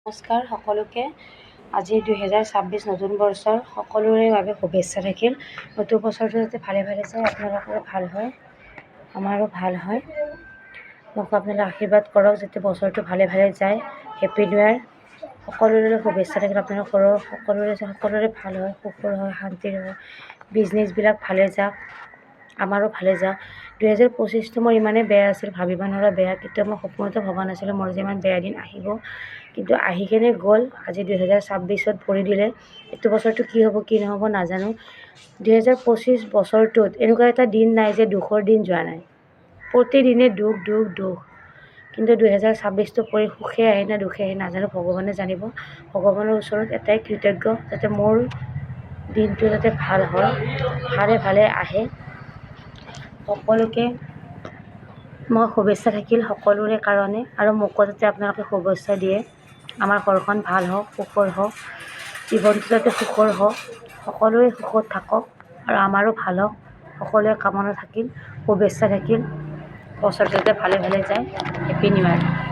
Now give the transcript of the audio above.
নমস্কাৰ সকলোকে। আজি 2026 নতুন বৰ্ষৰ সকলোৰে বাবে শুভেচ্ছা থাকিল। নতুন বছৰটো যাতে ভালে ভালে যায়, আপোনালোকৰো ভাল হয়, আমাৰো ভাল হয়। মোক আপোনালোকে আশীৰ্বাদ কৰক যাতে বছৰটো ভালে ভালে যায়। Happy new year. সকলোৰে শুভেচ্ছা থাকিল। আপোনালোকৰ ঘৰৰ সকলোৰে ভাল হয়, সুখৰ হয়, শান্তিৰ হয়, বিজনেছবিলাক ভালে যাওক, আমাৰো ভালে যাওক। 2025টো মোৰ ইমানেই বেয়া আছিল, ভাবিব নোৱাৰা বেয়া। কিন্তু মই সপোনতো ভবা নাছিলোঁ মোৰ যে ইমান বেয়া দিন আহিব, কিন্তু আহি কেনে গ'ল। আজি 2026ত ভৰি দিলে। এইটো বছৰটো কি হ'ব কি নহ'ব নাজানো। 2025 বছৰটোত এনেকুৱা এটা দিন নাই যে দুখৰ দিন যোৱা নাই, প্ৰতিদিনে দুখ দুখ দুখ। কিন্তু 2026টো পৰি সুখে আহে নে দুখে আহে নাজানো, ভগৱানে জানিব। ভগৱানৰ ওচৰত এটাই কৃতজ্ঞ যাতে মোৰ দিনটো যাতে ভাল হয়, ভালে ভালে আহে। সকলোকে মই শুভেচ্ছা থাকিল সকলোৰে কাৰণে, আৰু মোকো যাতে আপোনালোকে শুভেচ্ছা দিয়ে। আমাৰ ঘৰখন ভাল হওক, সুখৰ হওক, জীৱনটো যাতে সুখৰ হওক, সকলোৱে সুখত থাকক আৰু আমাৰো ভাল হওক। সকলোৱে কামনা থাকিল, শুভেচ্ছা থাকিল, বছৰটো যাতে ভালে ভালে যায়। Happy new year.